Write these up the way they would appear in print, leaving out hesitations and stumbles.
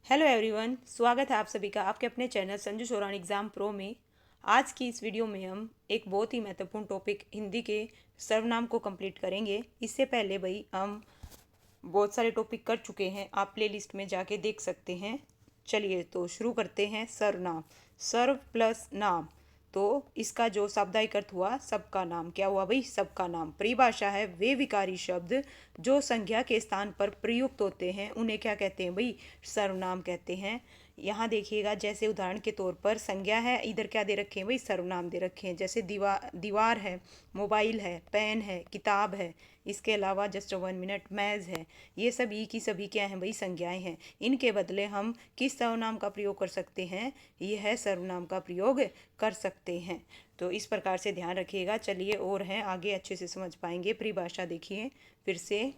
Hello everyone, स्वागत है आप सभी का आपके अपने channel Sanju Soran exam pro में। आज की इस वीडियो में हम एक बहुत ही महत्वपूर्ण टॉपिक हिंदी के सर्वनाम को कंप्लीट करेंगे। इससे पहले भाई हम बहुत सारे टॉपिक कर चुके हैं, आप प्लेलिस्ट में जाके देख सकते हैं। चलिए तो शुरू करते हैं। सर्वनाम, सर्व प्लस नाम, तो इसका जो शाब्दिक अर्थ हुआ सबका नाम। क्या हुआ भाई? सबका नाम। परिभाषा है वे विकारी शब्द जो संज्ञा के स्थान पर प्रयुक्त होते हैं उन्हें क्या कहते हैं भाई? सर्वनाम कहते हैं। यहाँ देखिएगा, जैसे उदाहरण के तौर पर संज्ञा है, इधर क्या दे रखे हैं भाई? सर्वनाम दे रखे हैं। जैसे दीवार है, मोबाइल है, पेन है, किताब है, इसके अलावा जस्ट 1 मिनट मैज है। ये सभी की सभी क्या हैं भाई? संज्ञाएं हैं। इनके बदले हम किस सर्वनाम का प्रयोग कर सकते हैं? यह सर्वनाम का प्रयोग कर सकते हैं। तो इस प्रकार से ध्यान रखिएगा। चलिए और हैं आगे अच्छे से समझ पाएंगे। परिभाषा देखिए फिर से।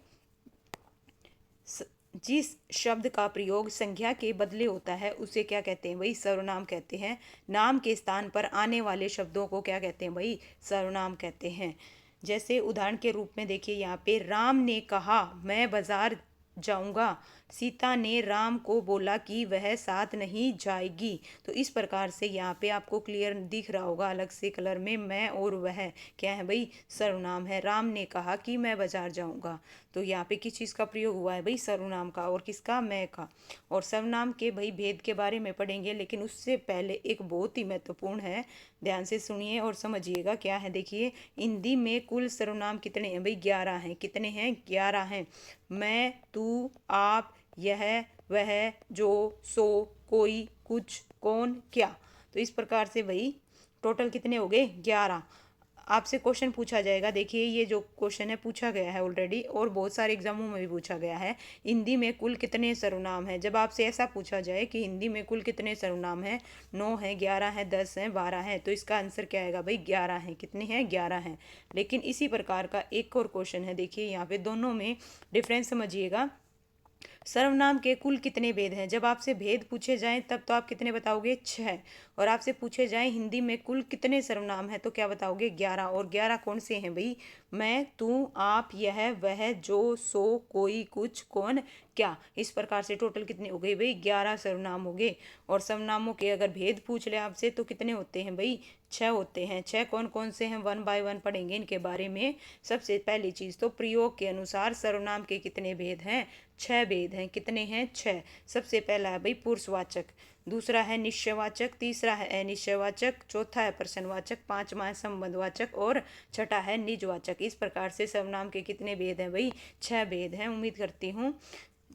जिस शब्द का प्रयोग संज्ञा के बदले होता है उसे क्या कहते हैं भाई? सर्वनाम कहते हैं। नाम के स्थान पर आने वाले शब्दों को क्या कहते हैं भाई? सर्वनाम कहते हैं। जैसे उदाहरण के रूप में देखिए, यहाँ पे राम ने कहा मैं बाजार जाऊंगा, सीता ने राम को बोला कि वह साथ नहीं जाएगी। तो इस प्रकार से यहाँ पे आपको क्लियर दिख रहा होगा अलग से कलर में, मैं और वह क्या है भाई? सर्वनाम है। राम ने कहा कि मैं बाजार जाऊंगा, तो यहाँ पे किस चीज़ का प्रयोग हुआ है भाई? सर्वनाम का। और किसका? मैं का। और सर्वनाम के भाई भेद के बारे में पढ़ेंगे, लेकिन उससे पहले एक बहुत ही महत्वपूर्ण है, ध्यान से सुनिए और समझिएगा। क्या है देखिए, हिंदी में कुल सर्वनाम कितने हैं भाई? 11 हैं। कितने हैं? 11 हैं। मैं, तू, आप, यह, वह, जो, सो, कोई, कुछ, कौन, क्या। तो इस प्रकार से भाई टोटल कितने हो गए? 11। आपसे क्वेश्चन पूछा जाएगा। देखिए, ये जो क्वेश्चन है पूछा गया है ऑलरेडी, और बहुत सारे एग्जामों में भी पूछा गया है। हिंदी में कुल कितने सर्वनाम हैं? जब आपसे ऐसा पूछा जाए कि हिंदी में कुल कितने सर्वनाम हैं, 9 हैं, 11 हैं, 10 हैं, 12 हैं, तो इसका आंसर क्या आएगा भाई? 11 हैं। कितने हैं? 11 हैं। लेकिन इसी प्रकार का एक और क्वेश्चन है, देखिए यहाँ पे दोनों में डिफरेंस समझिएगा। सर्वनाम के कुल कितने भेद हैं? जब आपसे भेद पूछे जाएं तब तो आप कितने बताओगे? 6। और आपसे पूछे जाएं हिंदी में कुल कितने सर्वनाम हैं तो क्या बताओगे? 11। और 11 कौन से हैं भाई? मैं, तू, आप, यह, वह, जो, सो, कोई, कुछ, कौन, क्या। इस प्रकार से टोटल कितने हो गए भाई? 11 सर्वनाम हो गए। और सर्वनामों के अगर भेद पूछ ले आपसे तो कितने होते हैं भाई? 6 होते हैं। 6 कौन कौन से हैं? 1 बाय 1 पढ़ेंगे इनके बारे में। सबसे पहली चीज़ तो प्रयोग के अनुसार सर्वनाम के कितने भेद हैं? 6 भेद हैं। कितने हैं? 6। सबसे पहला है भाई पुरुषवाचक, दूसरा है निश्चयवाचक, तीसरा है अनिश्चयवाचक, चौथा है प्रश्नवाचक, पांचवा है संबंधवाचक और छठा है निजवाचक। इस प्रकार से सर्वनाम के कितने भेद हैं भाई? 6 भेद हैं। उम्मीद करती हूँ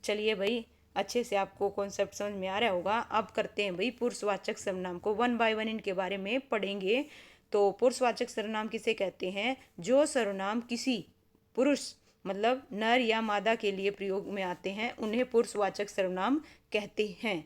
चलिए भाई अच्छे से आपको कॉन्सेप्ट समझ में आ रहा होगा। अब करते हैं भाई पुरुषवाचक सर्वनाम को, 1 बाय 1 इनके बारे में पढ़ेंगे। तो पुरुषवाचक सर्वनाम किसे कहते हैं? जो सर्वनाम किसी पुरुष मतलब नर या मादा के लिए प्रयोग में आते हैं उन्हें पुरुषवाचक सर्वनाम कहते हैं।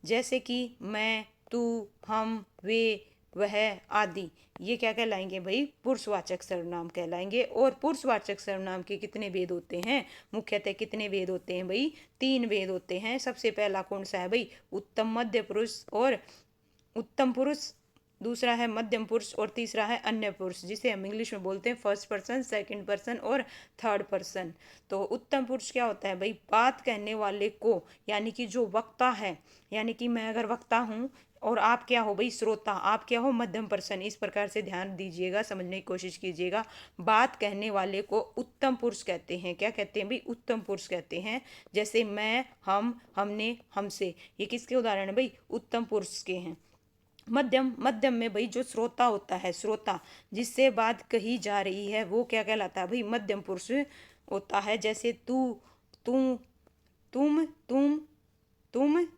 जैसे कि मैं, तू, हम, वे, वह आदि, ये क्या कहलाएंगे भाई? पुरुषवाचक सर्वनाम कहलाएंगे। और पुरुषवाचक सर्वनाम के कितने भेद होते हैं? मुख्यतः कितने भेद होते हैं भाई? 3 भेद होते हैं। सबसे पहला कौन सा है भाई? उत्तम मध्य पुरुष और उत्तम पुरुष, दूसरा है मध्यम पुरुष और तीसरा है अन्य पुरुष, जिसे हम इंग्लिश में बोलते हैं फर्स्ट पर्सन, सेकंड पर्सन और थर्ड पर्सन। तो उत्तम पुरुष क्या होता है भाई? बात कहने वाले को, यानी कि जो वक्ता है, यानी कि मैं अगर वक्ता हूँ और आप क्या हो भाई? श्रोता। आप क्या हो? मध्यम पर्सन। इस प्रकार से ध्यान दीजिएगा, समझने की कोशिश कीजिएगा। बात कहने वाले को उत्तम पुरुष कहते हैं। क्या कहते हैं भाई? उत्तम पुरुष कहते हैं। जैसे मैं, हम, हमने, हमसे, ये किसके उदाहरण है भाई? उत्तम पुरुष के हैं। मध्यम, मध्यम में भाई जो श्रोता होता है, श्रोता जिससे बात कही जा रही है, वो क्या कहलाता है भाई? मध्यम पुरुष होता है। जैसे तू, तू, तुम,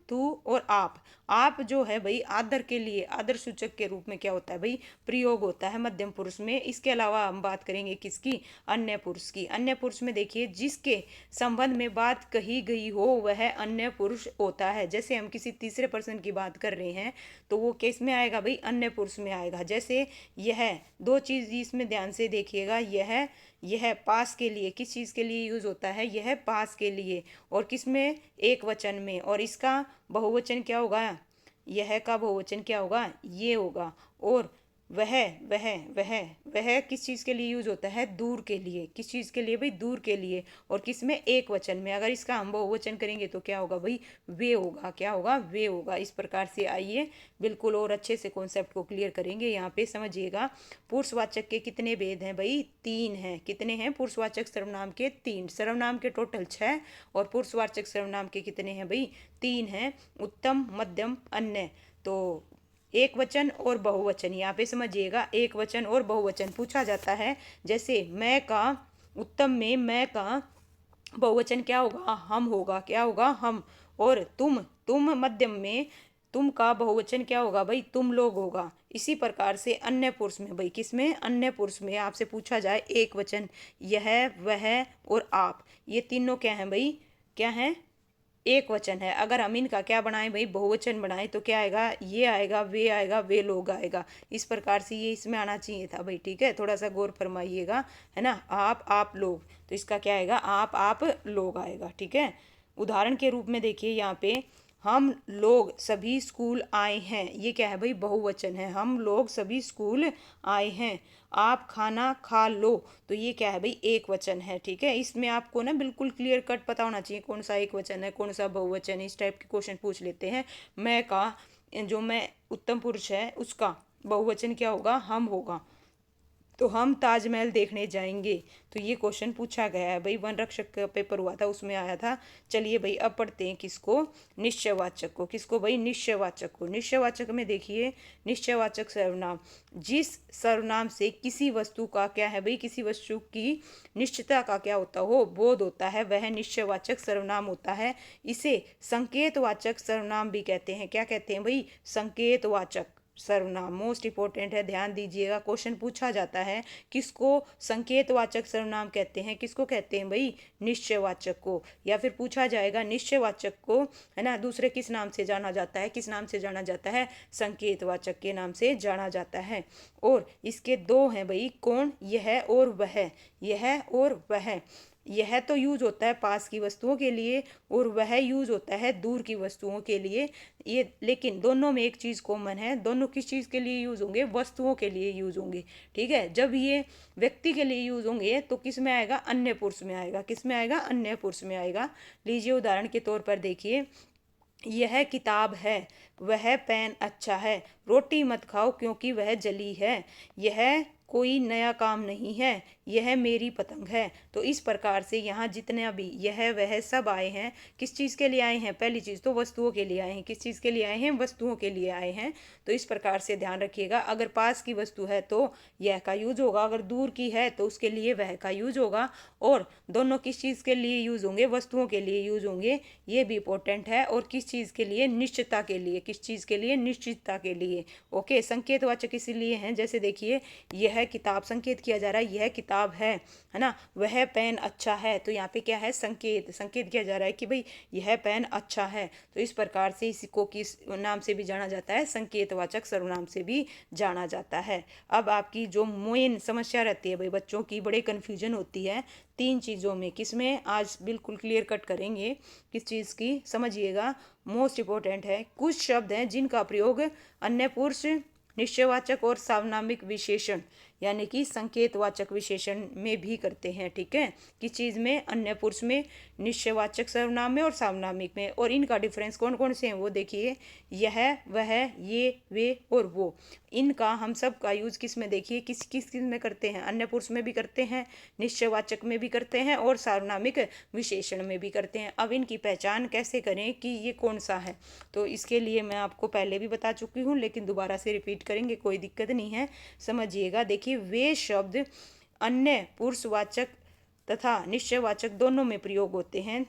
तू और आप जो है भाई आदर के लिए, आदर सूचक के रूप में क्या होता है भाई? प्रयोग होता है मध्यम पुरुष में। इसके अलावा हम बात करेंगे किसकी? अन्य पुरुष की। अन्य पुरुष में देखिए, जिसके संबंध में बात कही गई हो वह अन्य पुरुष होता है। जैसे हम किसी तीसरे पर्सन की बात कर रहे हैं तो वो किस में आएगा भाई? अन्य पुरुष में आएगा। जैसे यह, दो चीज इसमें ध्यान से देखिएगा। यह पास के लिए, किस चीज़ के लिए यूज़ होता है? यह पास के लिए। और किस में? एक वचन में। और इसका बहुवचन क्या होगा? यह का बहुवचन क्या होगा? ये होगा। और वह वह वह वह किस चीज़ के लिए यूज होता है? दूर के लिए। किस चीज़ के लिए भाई? दूर के लिए। और किस में? एक वचन में। अगर इसका हम बहुवचन करेंगे तो क्या होगा भाई? वे होगा। क्या होगा? वे होगा। इस प्रकार से आइए बिल्कुल और अच्छे से कॉन्सेप्ट को क्लियर करेंगे। यहाँ पे समझिएगा, पुरुषवाचक के कितने भेद हैं भाई? 3 हैं। कितने हैं पुरुषवाचक सर्वनाम के? 3। सर्वनाम के टोटल 6 और पुरुषवाचक सर्वनाम के कितने हैं भाई? 3 हैं। उत्तम, मध्यम, अन्य। तो एक वचन और बहुवचन यहाँ पे समझिएगा, एक वचन और बहुवचन पूछा जाता है। जैसे मैं का उत्तम में मैं का बहुवचन क्या होगा? हम होगा। क्या होगा? हम। और तुम मध्यम में तुम का बहुवचन क्या होगा भाई? तुम लोग होगा। इसी प्रकार से अन्य पुरुष में भाई, किसमें? अन्य पुरुष में आपसे पूछा जाए एक वचन, यह वह और आप, ये तीनों क्या है भाई? क्या है? एक वचन है। अगर हम इनका क्या बनाएं भाई? बहुवचन बनाएं तो क्या आएगा? ये आएगा, वे लोग आएगा। इस प्रकार से ये इसमें आना चाहिए था भाई। ठीक है, थोड़ा सा गौर फरमाइएगा, है ना। आप लोग, तो इसका क्या आएगा? आप लोग आएगा। ठीक है। उदाहरण के रूप में देखिए यहाँ पे, हम लोग सभी स्कूल आए हैं, ये क्या है भाई? बहुवचन है। हम लोग सभी स्कूल आए हैं। आप खाना खा लो, तो ये क्या है भाई? एक वचन है। ठीक है, इसमें आपको ना बिल्कुल क्लियर कट पता होना चाहिए कौन सा एक वचन है, कौन सा बहुवचन है। इस टाइप के क्वेश्चन पूछ लेते हैं। मैं का, जो मैं उत्तम पुरुष है उसका बहुवचन क्या होगा? हम होगा। तो हम ताजमहल देखने जाएंगे। तो ये क्वेश्चन पूछा गया है भाई, वन रक्षक का पेपर हुआ था उसमें आया था। चलिए भाई अब पढ़ते हैं किसको? निश्चयवाचक को। किसको भाई? निश्चयवाचक को। निश्चयवाचक में देखिए, निश्चयवाचक सर्वनाम, जिस सर्वनाम से किसी वस्तु का क्या है भाई? किसी वस्तु की निश्चितता का क्या होता हो? बोध होता है, वह निश्चयवाचक सर्वनाम होता है। इसे संकेतवाचक सर्वनाम भी कहते हैं। क्या कहते हैं भाई? संकेतवाचक सर्वनाम। मोस्ट इंपॉर्टेंट है, ध्यान दीजिएगा। क्वेश्चन पूछा जाता है किसको संकेतवाचक सर्वनाम कहते हैं? किसको कहते हैं भाई? निश्चयवाचक को। या फिर पूछा जाएगा निश्चयवाचक को, है ना, दूसरे किस नाम से जाना जाता है? किस नाम से जाना जाता है? संकेतवाचक के नाम से जाना जाता है। और इसके दो हैं भाई, कौन? यह और वह। यह और वह। यह तो यूज होता है पास की वस्तुओं के लिए और वह यूज होता है दूर की वस्तुओं के लिए। ये लेकिन दोनों में एक चीज कॉमन है, दोनों किस चीज के लिए यूज होंगे? वस्तुओं के लिए यूज होंगे। ठीक है, जब ये व्यक्ति के लिए यूज होंगे तो किस में आएगा? अन्य पुरुष में आएगा। किस में आएगा? अन्य पुरुष में आएगा। लीजिए उदाहरण के तौर पर देखिए, यह किताब है, वह पेन अच्छा है, रोटी मत खाओ क्योंकि वह जली है, यह कोई नया काम नहीं है, यह मेरी पतंग है। तो इस प्रकार से यहाँ जितने भी यह वह सब आए हैं, किस चीज़ के लिए आए हैं? पहली चीज़ तो वस्तुओं के लिए आए हैं। किस चीज़ के लिए आए हैं? वस्तुओं के लिए आए हैं। तो इस प्रकार से ध्यान रखिएगा, अगर पास की वस्तु है तो यह का यूज होगा, अगर दूर की है तो उसके लिए वह का यूज होगा। और दोनों किस चीज़ के लिए यूज होंगे? वस्तुओं के लिए यूज होंगे। ये भी इंपॉर्टेंट है। और किस चीज़ के लिए? निश्चितता के लिए। किस चीज़ के लिए? निश्चितता के लिए। ओके, संकेतवाचक इसीलिए हैं, जैसे देखिए यह किताब, संकेत किया जा रहा है यह किताब है ना। वह पेन अच्छा है, तो यहाँ पे क्या है? संकेत। संकेत किया जा रहा है कि भाई यह पेन अच्छा है। तो इस प्रकार से इसको किस नाम से भी जाना जाता है? संकेतवाचक सर्वनाम से भी जाना जाता है। अब आपकी जो मेन समस्या रहती है भाई बच्चों की, बड़े कन्फ्यूजन होती है 3 चीज़ों में। किसमें? आज बिल्कुल क्लियर कट करेंगे किस चीज़ की, समझिएगा। मोस्ट इंपॉर्टेंट है, कुछ शब्द हैं जिनका प्रयोग अन्य पुरुष, निश्चयवाचक और सार्वनामिक विशेषण यानी कि संकेतवाचक विशेषण में भी करते हैं। ठीक है, किस चीज़ में? अन्य पुरुष में, निश्चयवाचक सर्वनाम में और सार्वनामिक में। और इनका डिफरेंस कौन कौन से हैं वो देखिए, यह वह, ये वे और वो। इनका हम सब का यूज किस में? देखिए किस किस किस में करते हैं? अन्य पुरुष में भी करते हैं, निश्चयवाचक में भी करते हैं और सार्वनामिक विशेषण में भी करते हैं। अब इनकी पहचान कैसे करें कि ये कौन सा है? तो इसके लिए मैं आपको पहले भी बता चुकी हूँ, लेकिन दोबारा से रिपीट करेंगे, कोई दिक्कत नहीं है। समझिएगा, देखिए वे शब्द अन्य पुरुषवाचक तथा निश्चयवाचक दोनों में प्रयोग होते हैं।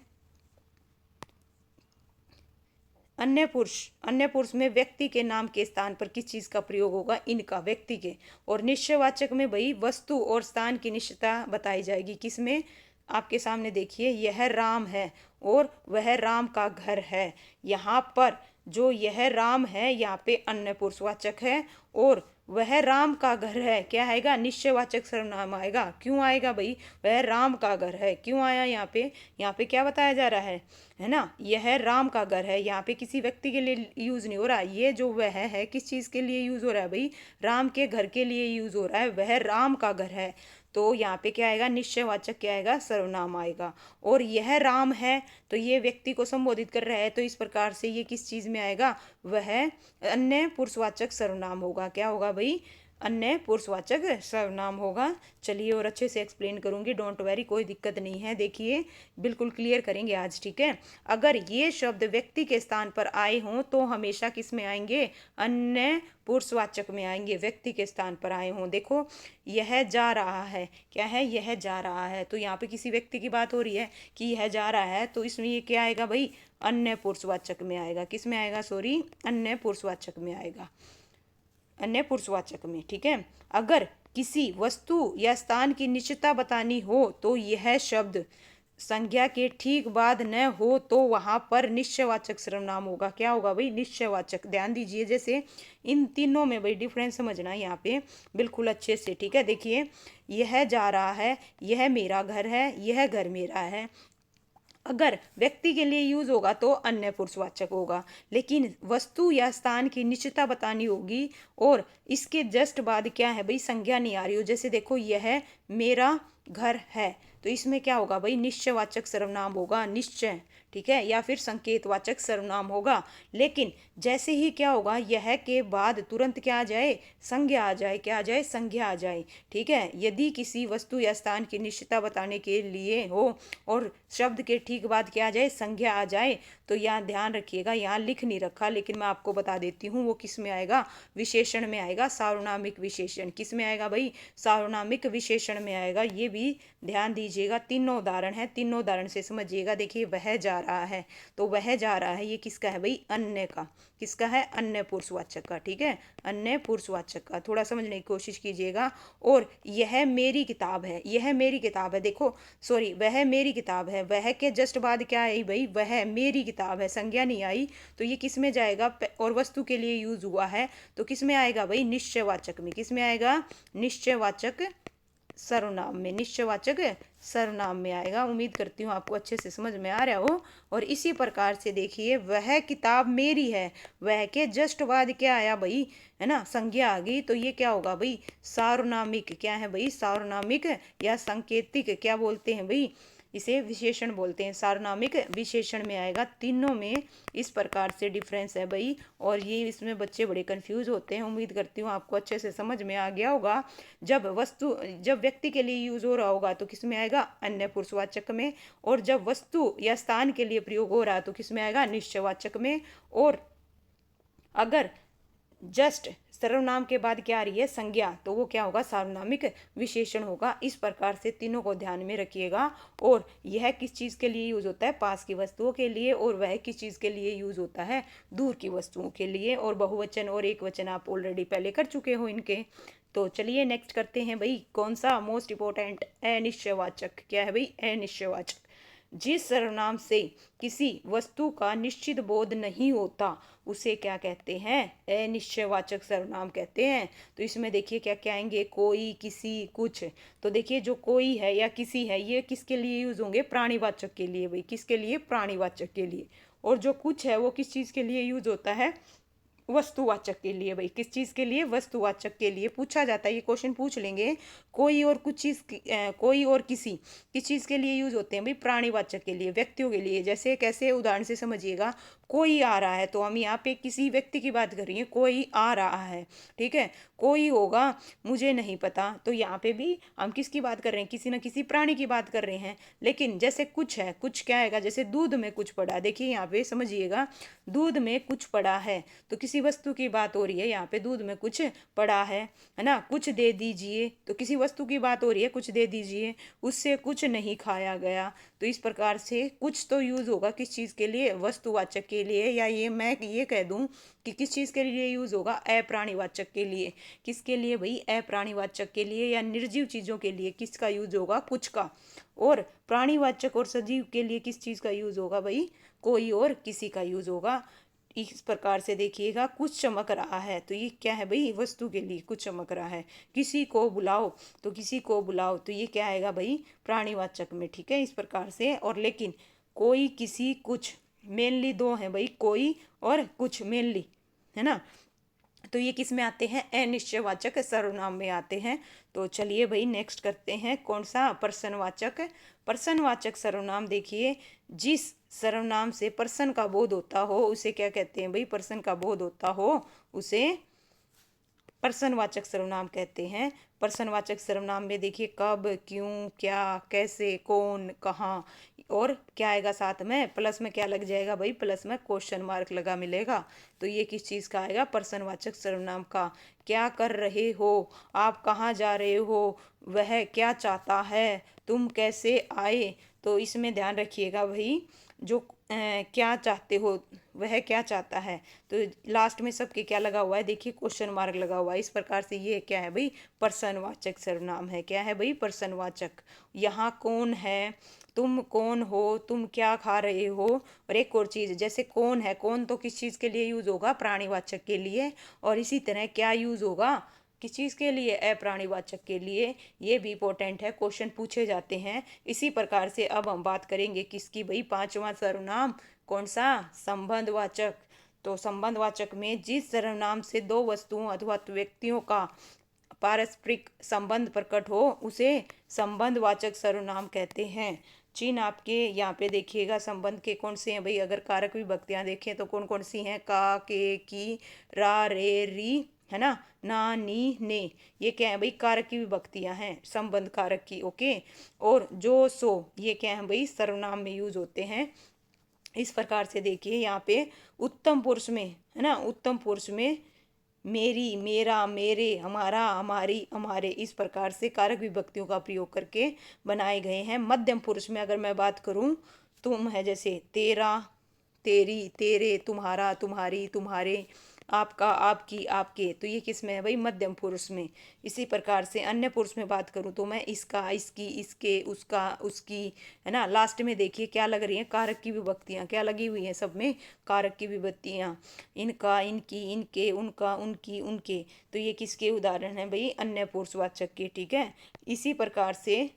अन्य पुरुष में व्यक्ति के नाम के स्थान पर किस चीज का प्रयोग होगा? इनका, व्यक्ति के। और निश्चयवाचक में भाई वस्तु और स्थान की निश्चितता बताई जाएगी। किसमें? आपके सामने देखिए, यह राम है और वह राम का घर है। यहाँ पर जो यह राम है यहाँ पे अन्य पुरुषवाचक है और वह राम का घर है, क्या आएगा, निश्चयवाचक सर्वनाम आएगा। क्यों आएगा भाई, वह राम का घर है, क्यों आया यहाँ पे, यहाँ पे क्या बताया जा रहा है ना, यह राम का घर है, यहाँ पे किसी व्यक्ति के लिए यूज नहीं हो रहा। ये जो वह है किस चीज के लिए यूज हो रहा है भाई, राम के घर के लिए यूज हो रहा है, वह राम का घर है। तो यहाँ पे क्या आएगा, निश्चयवाचक क्या आएगा, सर्वनाम आएगा। और यह राम है तो ये व्यक्ति को संबोधित कर रहा है, तो इस प्रकार से ये किस चीज में आएगा, वह अन्य पुरुषवाचक सर्वनाम होगा। क्या होगा भाई, अन्य पुरुषवाचक सर्वनाम होगा। चलिए और अच्छे से एक्सप्लेन करूंगी, डोंट वेरी, कोई दिक्कत नहीं है। देखिए बिल्कुल क्लियर करेंगे आज, ठीक है। अगर ये शब्द व्यक्ति के स्थान पर आए हों तो हमेशा किस में आएंगे, अन्य पुरुषवाचक में आएंगे, व्यक्ति के स्थान पर आए हों। देखो यह जा रहा है, क्या है, यह जा रहा है, तो यहाँ पे किसी व्यक्ति की बात हो रही है कि यह जा रहा है, तो इसमें ये क्या आएगा भाई, अन्य पुरुषवाचक में आएगा। किस में आएगा, सॉरी, अन्य पुरुषवाचक में आएगा, अन्य पुरुषवाचक में, ठीक है। अगर किसी वस्तु या स्थान की निश्चितता बतानी हो तो यह शब्द संज्ञा के ठीक बाद न हो तो वहां पर निश्चयवाचक सर्वनाम होगा। क्या होगा भाई, निश्चयवाचक। ध्यान दीजिए, जैसे इन तीनों में भाई डिफरेंस समझना यहाँ पे बिल्कुल अच्छे से, ठीक है। देखिए यह जा रहा है, यह मेरा घर है, यह घर मेरा है। अगर व्यक्ति के लिए यूज होगा तो अन्य पुरुषवाचक होगा, लेकिन वस्तु या स्थान की निश्चितता बतानी होगी और इसके जस्ट बाद क्या है भाई, संज्ञा नहीं आ रही हो। जैसे देखो यह मेरा घर है, तो इसमें क्या होगा भाई, निश्चयवाचक सर्वनाम होगा, निश्चय, ठीक है, या फिर संकेतवाचक सर्वनाम होगा। लेकिन जैसे ही क्या होगा, यह के बाद तुरंत क्या आ जाए, संज्ञा आ जाए, क्या आ जाए, संज्ञा आ जाए, ठीक है। यदि किसी वस्तु या स्थान की निश्चितता बताने के लिए हो और शब्द के ठीक बाद क्या आ जाए, संज्ञा आ जाए, तो यहाँ ध्यान रखिएगा, यहाँ लिख नहीं रखा लेकिन मैं आपको बता देती हूँ, वो किस में आएगा, विशेषण में आएगा, सार्वनामिक विशेषण। किस में आएगा भाई, सार्वनामिक विशेषण में आएगा। ये भी ध्यान दीजिएगा, तीनों उदाहरण है, तीनों उदाहरण से समझिएगा। देखिए वह जा रहा है, तो वह जा रहा है, ये किसका है भाई, अन्य का। किसका है, अन्य पुरुषवाचक का, ठीक है, अन्य पुरुषवाचक का। थोड़ा समझने की कोशिश कीजिएगा। और यह मेरी किताब है, यह मेरी किताब है, देखो सॉरी, वह मेरी किताब है, वह के जस्ट बाद क्या आई भाई, वह मेरी किताब है, संज्ञा नहीं आई, तो ये किस में जाएगा, और वस्तु के लिए यूज हुआ है तो किस में आएगा भाई, निश्चयवाचक में। किस में आएगा, निश्चयवाचक सर्वनाम में, निश्चयवाचक सर्वनाम में आएगा। उम्मीद करती हूँ आपको अच्छे से समझ में आ रहा हो। और इसी प्रकार से देखिए, वह किताब मेरी है, वह के जस्ट बाद क्या आया भाई, है ना, संज्ञा आ गई, तो ये क्या होगा भाई, सार्वनामिक। क्या है भाई, सार्वनामिक या संकेतिक, क्या बोलते हैं भाई, इसे विशेषण बोलते हैं, सार्वनामिक विशेषण में आएगा। तीनों में इस प्रकार से डिफरेंस है भाई, और ये इसमें बच्चे बड़े कंफ्यूज होते हैं। उम्मीद करती हूँ आपको अच्छे से समझ में आ गया होगा। जब व्यक्ति के लिए यूज हो रहा होगा तो किस में आएगा, अन्य पुरुषवाचक में, और जब वस्तु या स्थान के लिए प्रयोग हो रहा है तो किस में आएगा, निश्चयवाचक में। और अगर जस्ट सर्वनाम के बाद क्या आ रही है, संज्ञा, तो वो क्या होगा, सार्वनामिक विशेषण होगा। इस प्रकार से तीनों को ध्यान में रखिएगा। और यह किस चीज़ के लिए यूज होता है, पास की वस्तुओं के लिए, और वह किस चीज़ के लिए यूज होता है, दूर की वस्तुओं के लिए। और बहुवचन और एक वचन आप ऑलरेडी पहले कर चुके हो इनके। तो चलिए नेक्स्ट करते हैं भाई, कौन सा, मोस्ट इंपॉर्टेंट, अनिश्चयवाचक। क्या है भाई, अनिश्चयवाचक। जिस सर्वनाम से किसी वस्तु का निश्चित बोध नहीं होता उसे क्या कहते हैं, अनिश्चयवाचक सर्वनाम कहते हैं। तो इसमें देखिए क्या क्या आएंगे, कोई, किसी, कुछ। तो देखिए जो कोई है या किसी है, ये किसके लिए यूज होंगे, प्राणीवाचक के लिए भाई, किसके लिए, प्राणीवाचक के लिए। और जो कुछ है वो किस चीज़ के लिए यूज होता है, वस्तुवाचक के लिए भाई, किस चीज़ के लिए, वस्तुवाचक के लिए। पूछा जाता है, ये क्वेश्चन पूछ लेंगे, कोई और कुछ चीज़, कोई और किसी किस चीज़ के लिए यूज होते हैं भाई, प्राणीवाचक के लिए, व्यक्तियों के लिए। जैसे कैसे, उदाहरण से समझिएगा, कोई आ रहा है, तो हम यहाँ पे किसी व्यक्ति की बात कर रही है, कोई आ रहा है, ठीक है। कोई होगा, मुझे नहीं पता, तो यहाँ पे भी हम किसकी बात कर रहे हैं, किसी न किसी प्राणी की बात कर रहे हैं। लेकिन जैसे कुछ है, कुछ क्या आएगा, जैसे दूध में कुछ पड़ा, देखिए यहाँ पे समझिएगा, दूध में कुछ पड़ा है, तो किसी वस्तु की बात हो रही है, यहाँ पे दूध में कुछ पड़ा है ना, कुछ दे दीजिए, तो किसी वस्तु की बात हो रही है, कुछ दे दीजिए, उससे कुछ नहीं खाया गया। तो इस प्रकार से कुछ तो यूज होगा किस चीज़ के लिए, वस्तुवाचक के लिए, या ये मैं ये कह दूं कि किस चीज़ के लिए यूज होगा, अप्राणीवाचक के लिए। किसके लिए भाई, अप्राणीवाचक के लिए, या निर्जीव चीज़ों के लिए किसका यूज होगा, कुछ का। और प्राणीवाचक और सजीव के लिए किस चीज़ का यूज होगा भाई, कोई और किसी का यूज होगा। इस प्रकार से देखिएगा, कुछ चमक रहा है, तो ये क्या है भाई, वस्तु के लिए कुछ चमक रहा है। किसी को बुलाओ, तो किसी को बुलाओ, तो ये क्या आएगा भाई, प्राणीवाचक में। ठीक है, इस प्रकार से। और लेकिन कोई, किसी, कुछ, मेनली दो हैं भाई, कोई और कुछ, मेनली, है ना। तो ये किस में आते हैं, अनिश्चयवाचक सर्वनाम में आते हैं। तो चलिए भाई नेक्स्ट करते हैं, कौन सा, प्रश्नवाचक। प्रश्नवाचक सर्वनाम देखिए, जिस सर्वनाम से प्रश्न का बोध होता हो उसे क्या कहते हैं भाई, प्रश्न का बोध होता हो उसे प्रश्नवाचक सर्वनाम कहते हैं। प्रश्नवाचक सर्वनाम में देखिए, कब, क्यों, क्या, कैसे, कौन, कहाँ, और क्या आएगा साथ में, प्लस में क्या लग जाएगा भाई, प्लस में क्वेश्चन मार्क लगा मिलेगा। तो ये किस चीज़ का आएगा, प्रश्नवाचक सर्वनाम का। क्या कर रहे हो, आप कहाँ जा रहे हो, वह क्या चाहता है, तुम कैसे आए। तो इसमें ध्यान रखिएगा भाई, जो क्या चाहते हो, वह क्या चाहता है, तो लास्ट में सबके क्या लगा हुआ है, देखिए क्वेश्चन मार्क लगा हुआ है। इस प्रकार से ये क्या है भाई, प्रश्नवाचक सर्वनाम है। क्या है भाई, प्रश्नवाचक। यहाँ कौन है, तुम कौन हो, तुम क्या खा रहे हो। और एक और चीज़, जैसे कौन है, कौन तो किस चीज़ के लिए यूज होगा, प्राणीवाचक के लिए। और इसी तरह क्या यूज होगा, किस चीज़ के लिए, अप्राणीवाचक के लिए। ये भी इंपॉर्टेंट है, क्वेश्चन पूछे जाते हैं। इसी प्रकार से अब हम बात करेंगे किसकी भाई, पांचवा सर्वनाम, कौन सा, संबंधवाचक। तो संबंधवाचक में जिस सर्वनाम से दो वस्तुओं अथवा व्यक्तियों का पारस्परिक संबंध प्रकट हो उसे संबंधवाचक सर्वनाम कहते हैं। चिन्ह आपके यहाँ पे देखिएगा, संबंध के कौन से हैं भाई, अगर कारक विभक्तियां देखें तो कौन कौन सी हैं, का, के, की, रा, रे, री, है ना, नी, ने। ये क्या है भाई, कारक की विभक्तियां हैं, संबंध कारक की। ओके। और जो, सो, ये क्या है भाई, सर्वनाम में यूज होते हैं। इस प्रकार से देखिए यहाँ पे उत्तम पुरुष में, है ना, उत्तम पुरुष में मेरी, मेरा, मेरे, हमारा, हमारी, हमारे, इस प्रकार से कारक विभक्तियों का प्रयोग करके बनाए गए हैं। मध्यम पुरुष में अगर मैं बात करूं, तुम है जैसे तेरा, तेरी, तेरे, तुम्हारा, तुम्हारी, तुम्हारे, आपका, आपकी, आपके, तो ये किस में है भाई, मध्यम पुरुष में। इसी प्रकार से अन्य पुरुष में बात करूं तो मैं इसका, इसकी, इसके, उसका, उसकी, है ना। लास्ट में देखिए क्या लग रही है, कारक की विभक्तियां क्या लगी हुई हैं, सब में कारक की विभक्तियां, इनका, इनकी, इनके, उनका, उनकी, उनके। तो ये किसके उदाहरण है भाई, अन्य पुरुषवाचक के। ठीक है। इसी प्रकार से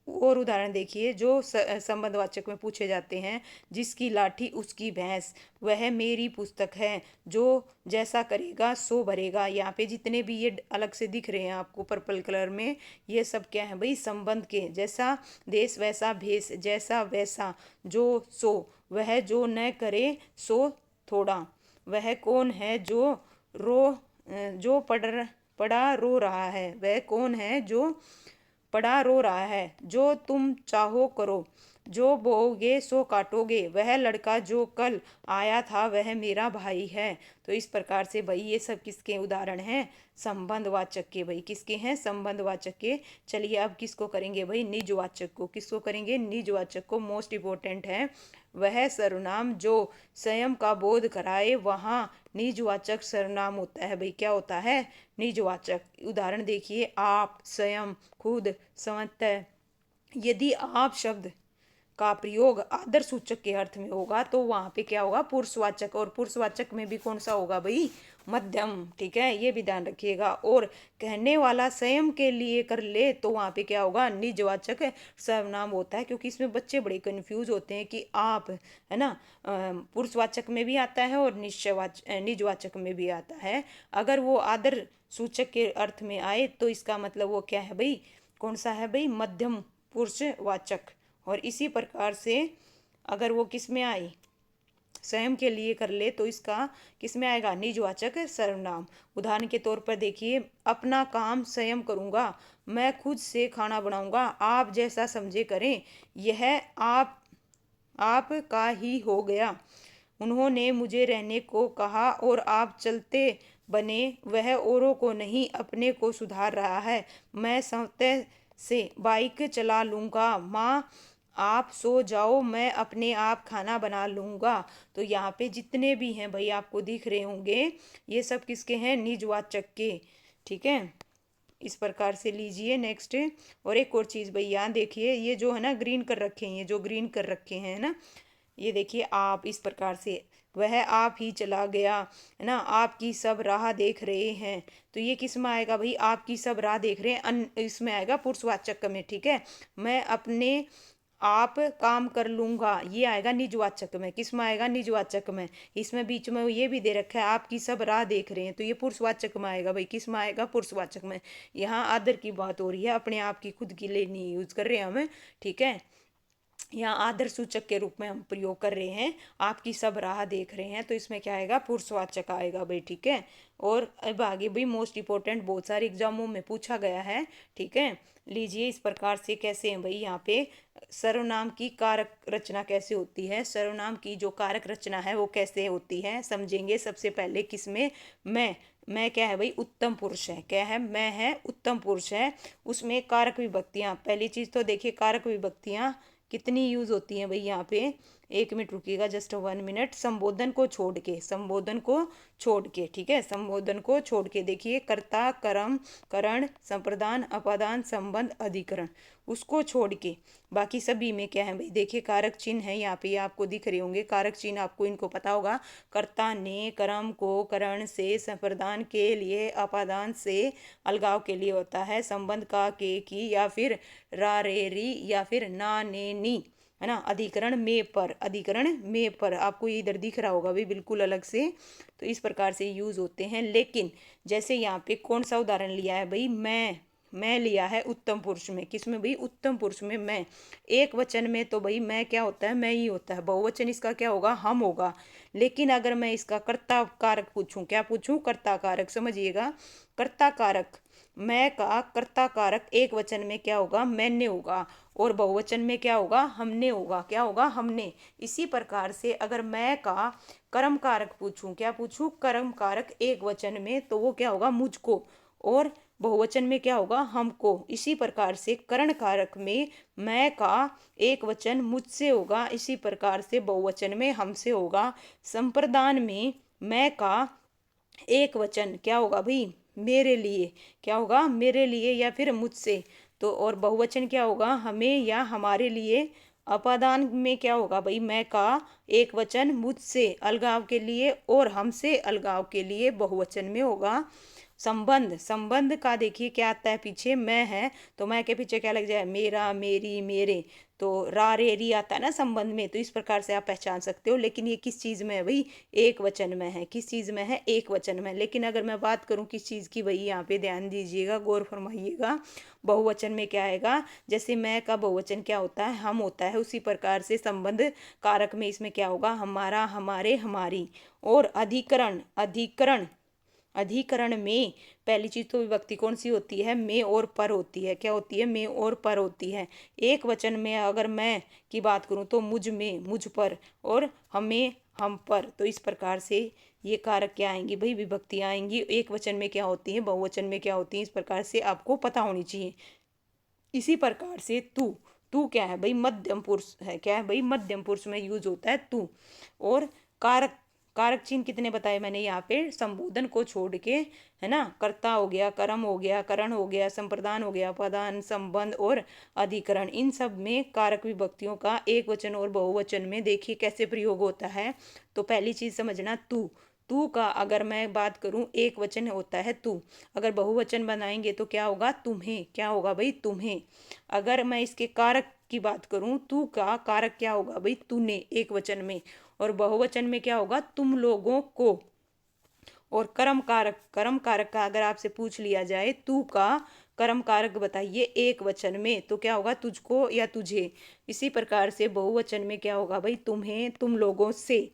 और उदाहरण देखिए जो संबंधवाचक में पूछे जाते हैं, जिसकी लाठी उसकी भैंस, वह मेरी पुस्तक है, जो जैसा करेगा सो भरेगा। यहाँ पे जितने भी ये अलग से दिख रहे हैं आपको पर्पल कलर में, ये सब क्या है भाई, संबंध के। जैसा देश वैसा भेष, जैसा वैसा, जो सो, वह जो न करे सो थोड़ा, वह कौन है जो जो पड़ा रो रहा है, वह कौन है जो पड़ा रो रहा है, जो तुम चाहो करो, जो बोओगे सो काटोगे, वह लड़का जो कल आया था वह मेरा भाई है। तो इस प्रकार से भाई ये सब किसके उदाहरण हैं, संबंधवाचक के। भाई किसके हैं, संबंधवाचक के। चलिए अब किसको करेंगे भाई, निजवाचक को। किसको करेंगे, निजवाचक को। मोस्ट इम्पोर्टेंट है, वह सर्वनाम जो स्वयं का बोध कराए वहाँ निजवाचक सर्वनाम होता है। भाई क्या होता है, निजवाचक। उदाहरण देखिए, आप, स्वयं, खुद, स्वतः। यदि आप शब्द का प्रयोग आदर सूचक के अर्थ में होगा तो वहां पे क्या होगा, पुरुषवाचक। और पुरुषवाचक में भी कौन सा होगा भाई, मध्यम। ठीक है, ये भी ध्यान रखिएगा। और कहने वाला स्वयं के लिए कर ले तो वहां पे क्या होगा, निजवाचक सर्वनाम होता है। क्योंकि इसमें बच्चे बड़े कंफ्यूज होते हैं कि आप, है ना, पुरुषवाचक में भी आता है और निजवाचक में भी आता है। अगर वो आदर सूचक के अर्थ में आए तो इसका मतलब वो क्या है भाई, कौन सा है भाई, मध्यम पुरुषवाचक। और इसी प्रकार से अगर वो किस में आई, स्वयं के लिए कर ले तो इसका किस में आएगा, निजवाचक सर्वनाम। उदाहरण के तौर पर देखिए, अपना काम स्वयं करूँगा, मैं खुद से खाना बनाऊँगा, आप जैसा समझे करें, यह आप का ही हो गया, उन्होंने मुझे रहने को कहा और आप चलते बने, वह औरों को नहीं अपने को सुधार रहा है, मैं स्वतः से बाइक चला लूँगा, माँ आप सो जाओ, मैं अपने आप खाना बना लूँगा। तो यहाँ पे जितने भी हैं भाई आपको दिख रहे होंगे, ये सब किसके हैं, निजवाचक के। ठीक है, इस प्रकार से लीजिए नेक्स्ट। और एक और चीज़ भाई यहाँ देखिए, ये जो है ना ग्रीन कर रखे हैं, ये जो ग्रीन कर रखे हैं ना, ये देखिए आप, इस प्रकार से वह आप ही चला गया, है ना, आपकी सब राह देख रहे हैं। तो ये किस में आएगा भाई, आपकी सब राह देख रहे हैं, इसमें आएगा पुरुषवाचक में, ठीक है। मैं अपने आप काम कर लूंगा, ये आएगा निजवाचक में, किस में आएगा, निजवाचक में। इसमें बीच में ये भी दे रखा है आपकी सब राह देख रहे हैं, तो ये पुरुषवाचक में आएगा भाई, किस में आएगा, पुरुषवाचक में। यहाँ आदर की बात हो रही है, अपने आप की खुद की लिए नहीं यूज कर रहे हैं हम, ठीक है। यहाँ आदर सूचक के रूप में हम प्रयोग कर रहे हैं, आपकी सब राह देख रहे हैं, तो इसमें क्या आएगा, पुरुषवाचक आएगा भाई, ठीक है। और अब आगे भाई मोस्ट इंपॉर्टेंट, बहुत सारे एग्जामों में पूछा गया है, ठीक है। लीजिए इस प्रकार से कैसे हैं भाई, यहाँ पे सर्वनाम की कारक रचना कैसे होती है, सर्वनाम की जो कारक रचना है वो कैसे होती है, समझेंगे। सबसे पहले किसमें, मैं क्या है भाई, उत्तम पुरुष है, क्या है, मैं है उत्तम पुरुष है। उसमें कारक विभक्तियां, पहली चीज तो देखिए कारक विभक्तियां कितनी यूज होती हैं भाई यहाँ पे। एक मिनट रुकिएगा, जस्ट 1 मिनट। संबोधन को छोड़ के, संबोधन को छोड़ के, ठीक है, संबोधन को छोड़ के देखिए, कर्ता, कर्म, करण, संप्रदान, अपादान, संबंध, अधिकरण, उसको छोड़ के बाकी सभी में क्या है भाई, देखिए कारक चिन्ह है यहाँ पे, ये आपको दिख रहे होंगे कारक चिन्ह, आपको इनको पता होगा। कर्ता ने कर्म को करण से, संप्रदान के लिए, अपादान से, अलगाव के लिए होता है, संबंध का, के, की, या फिर रा, रे, री, या फिर ना, ने, नी, है ना, अधिकरण में पर, अधिकरण में पर, आपको ये इधर दिख रहा होगा भाई बिल्कुल अलग से। तो इस प्रकार से यूज होते हैं। लेकिन जैसे यहाँ पे कौन सा उदाहरण लिया है भाई, मैं लिया है उत्तम पुरुष में, किसमें भाई, उत्तम पुरुष में मैं। एक वचन में तो भाई मैं क्या होता है, मैं ही होता है, बहुवचन इसका क्या होगा, हम होगा। लेकिन अगर मैं इसका कर्ता कारक पूछूं, क्या पूछूं, कर्ता कारक, समझिएगा, कर्ता कारक, मैं का कर्ता कारक एक वचन में क्या होगा, मैंने होगा, और बहुवचन में क्या होगा, हमने होगा, क्या होगा, हमने। इसी प्रकार से अगर मैं का कर्म कारक पूछूं, क्या पूछूं, कर्म कारक एक वचन में, तो वो क्या होगा, मुझको, और बहुवचन में क्या होगा, हमको। इसी प्रकार से करण कारक में मैं का एक वचन मुझसे होगा, इसी प्रकार से बहुवचन में हमसे होगा। संप्रदान में मैं का एक वचन क्या होगा भाई, मेरे लिए, क्या होगा, मेरे लिए या फिर मुझसे। तो और बहुवचन क्या होगा, हमें या हमारे लिए। अपादान में क्या होगा भाई, मैं का एक वचन मुझसे अलगाव के लिए और हमसे अलगाव के लिए, बहुवचन में होगा। संबंध, संबंध का देखिए क्या आता है पीछे, मैं है, तो मैं के पीछे क्या लग जाए, मेरा, मेरी, मेरे, तो रा, रे, री आता है ना संबंध में। तो इस प्रकार से आप पहचान सकते हो। लेकिन ये किस चीज में है भाई, एक वचन में है, किस चीज में है, एक वचन में। लेकिन अगर मैं बात करूं किस चीज की, वही यहाँ पे ध्यान दीजिएगा, गौर फरमाइएगा, बहुवचन में क्या आएगा। जैसे मैं का बहुवचन क्या होता है, हम होता है, उसी प्रकार से संबंध कारक में इसमें क्या होगा, हमारा, हमारे, हमारी। और अधिकरण, अधिकरण, अधिकरण में पहली चीज तो विभक्ति कौन सी होती है, में और पर होती है, क्या होती है, में और पर होती है। एक वचन में अगर मैं की बात करूं तो मुझ में, मुझ पर, और हमें, हम पर। तो इस प्रकार से ये कारक क्या आएंगी भाई, विभक्तियां आएंगी। एक वचन में क्या होती है, बहुवचन में क्या होती है, इस प्रकार से आपको पता होनी चाहिए। इसी प्रकार से तू, तू क्या है भाई, मध्यम पुरुष है, क्या है भाई, मध्यम पुरुष में यूज होता है तू। और कारक, कारक चिन्ह कितने बताए मैंने यहाँ पे, संबोधन को छोड़ के, है ना, कर्ता हो गया, कर्म हो गया, करण हो गया, संप्रदान हो गया, पदान, संबंध और अधिकरण, इन सब में कारक विभक्तियों का एक वचन और बहुवचन में देखिए कैसे प्रयोग होता है। तो पहली चीज समझना, तू का अगर मैं बात करूं एक वचन होता है तू, अगर बहुवचन बनाएंगे तो क्या होगा, तुम्हें, क्या होगा भाई, तुम्हें। अगर मैं इसके कारक की बात करूं, तू का कारक क्या होगा भाई, तूने, एक वचन में, और बहुवचन में क्या होगा, तुम लोगों को। और कर्म कारक, कर्म कारक का अगर आपसे पूछ लिया जाए, तू का कर्म कारक बताइए एक वचन में, तो क्या होगा, तुझको या तुझे। इसी प्रकार से बहुवचन में क्या होगा भाई, तुम्हें, तुम लोगों से।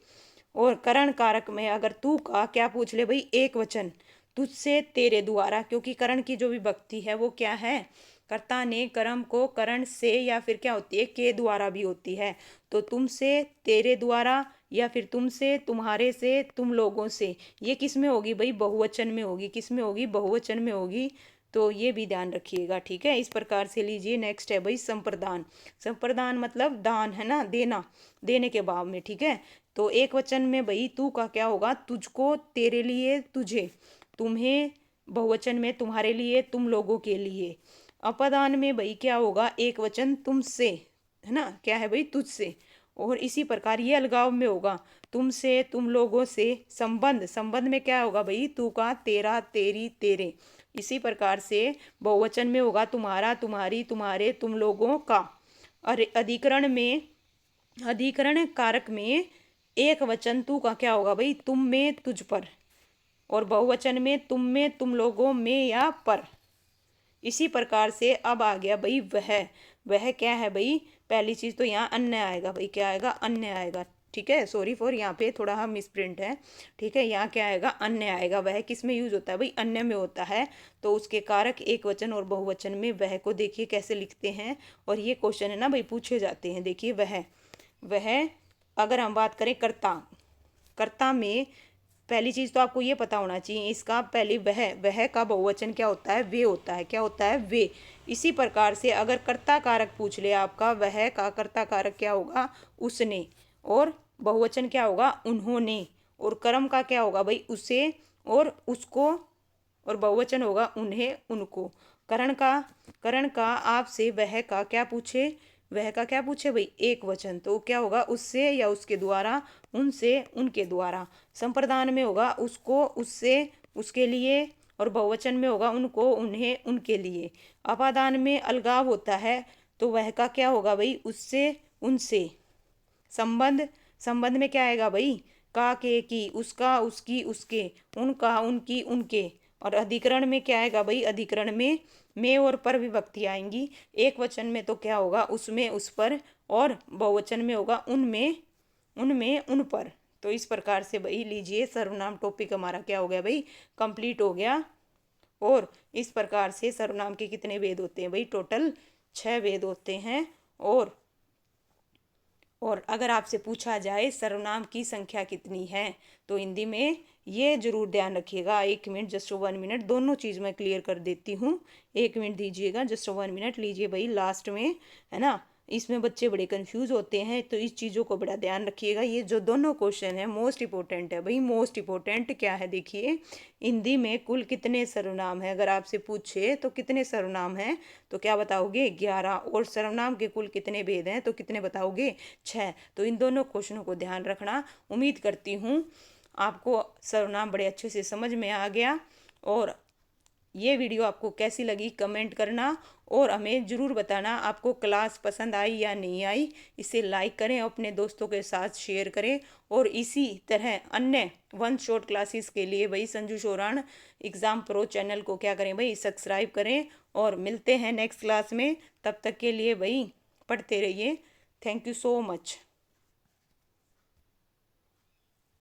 और करण कारक में अगर तू का क्या पूछ ले भाई, एक वचन, तुझसे, तेरे द्वारा, क्योंकि करण की जो विभक्ति है वो क्या है, कर्ता ने कर्म को करण से या फिर क्या होती है, के द्वारा भी होती है। तो तुमसे, तेरे द्वारा, या फिर तुमसे, तुम्हारे से, तुम लोगों से, ये किस में होगी भाई, बहुवचन में होगी, किस में होगी, बहुवचन में होगी। तो ये भी ध्यान रखिएगा, ठीक है। इस प्रकार से लीजिए, नेक्स्ट है भाई संप्रदान। संप्रदान मतलब दान, है ना, देना, देने के भाव में, ठीक है। तो एक वचन में भाई तू का क्या होगा, तुझको, तेरे लिए, तुझे, तुम्हें, बहुवचन में तुम्हारे लिए, तुम लोगों के लिए। अपदान में भाई क्या होगा, एक वचन तुमसे, है ना, क्या है भाई, तुझसे। और इसी प्रकार ये अलगाव में होगा, तुमसे, तुम लोगों से। संबंध, संबंध में क्या होगा भाई, तू का, तेरा, तेरी, तेरे। इसी प्रकार से बहुवचन में होगा तुम्हारा, तुम्हारी, तुम्हारे, तुम लोगों का। और अधिकरण में, अधिकरण कारक में एक वचन तू का क्या होगा भाई, तुम में, तुझ पर। और बहुवचन में तुम में, तुम लोगों में या पर। इसी प्रकार से अब आ गया भाई वह। वह क्या है भाई, पहली चीज तो यहाँ अन्य आएगा भाई, क्या आएगा, अन्य आएगा। ठीक है, सॉरी फॉर यहाँ पे थोड़ा हम मिसप्रिंट है। ठीक है, यहाँ क्या आएगा, अन्य आएगा। वह किस में यूज होता है भाई, अन्य में होता है। तो उसके कारक एक वचन और बहुवचन में वह को देखिए कैसे लिखते हैं। और ये क्वेश्चन है ना भाई, पूछे जाते हैं। देखिए वह अगर हम बात करें कर्ता, कर्ता में पहली चीज तो आपको ये पता होना चाहिए इसका, पहले वह का बहुवचन क्या होता है, वे होता है। क्या होता है, वे। इसी प्रकार से अगर कर्ता कारक पूछ ले आपका, वह का कर्ता कारक क्या होगा, उसने। और बहुवचन क्या होगा, उन्होंने। और कर्म का क्या होगा भाई, उसे और उसको। और बहुवचन होगा उन्हें, उनको। करण का आपसे वह का क्या पूछे, वह का क्या पूछे भाई, एक वचन, तो क्या होगा, उससे या उसके द्वारा, उनसे, उनके द्वारा। संप्रदान में होगा उसको, उससे, उसके लिए। और बहुवचन में होगा उनको, उन्हें, उनके लिए। अपादान में अलगाव होता है, तो वह का क्या होगा भाई, उससे, उनसे। संबंध, संबंध में क्या आएगा भाई, का, के, की, उसका, उसकी, उसके, उनका, उनकी, उनके। और अधिकरण में क्या आएगा भाई, अधिकरण में और पर विभक्ति आएंगी। एक वचन में तो क्या होगा, उसमें, उस पर। और बहुवचन में होगा उनमें, उनमें, उन पर। तो इस प्रकार से भाई लीजिए, सर्वनाम टॉपिक हमारा क्या हो गया भाई, कंप्लीट हो गया। और इस प्रकार से सर्वनाम के कितने वेद होते हैं भाई, टोटल 6 वेद होते हैं। और अगर आपसे पूछा जाए सर्वनाम की संख्या कितनी है, तो हिंदी में ये जरूर ध्यान रखिएगा। 1 मिनट, जस्ट 1 मिनट, दोनों चीज़ मैं क्लियर कर देती हूँ। 1 मिनट दीजिएगा, जस्ट 1 मिनट लीजिए भाई, लास्ट में है ना। इसमें बच्चे बड़े कंफ्यूज होते हैं, तो इस चीज़ों को बड़ा ध्यान रखिएगा। ये जो दोनों क्वेश्चन है मोस्ट इंपॉर्टेंट है भाई, मोस्ट इंपॉर्टेंट क्या है देखिए। हिंदी में कुल कितने सर्वनाम है, अगर आपसे पूछे तो कितने सर्वनाम हैं, तो क्या बताओगे, 11। और सर्वनाम के कुल कितने भेद हैं, तो कितने बताओगे, 6। तो इन दोनों क्वेश्चनों को ध्यान रखना। उम्मीद करती हूँ आपको सर्वनाम बड़े अच्छे से समझ में आ गया। और ये वीडियो आपको कैसी लगी कमेंट करना, और हमें ज़रूर बताना आपको क्लास पसंद आई या नहीं आई। इसे लाइक करें, अपने दोस्तों के साथ शेयर करें। और इसी तरह अन्य वन शॉट क्लासेस के लिए भाई Sanju Shoran exam pro channel को क्या करें भाई, सब्सक्राइब करें। और मिलते हैं नेक्स्ट क्लास में, तब तक के लिए भाई पढ़ते रहिए। Thank you so much.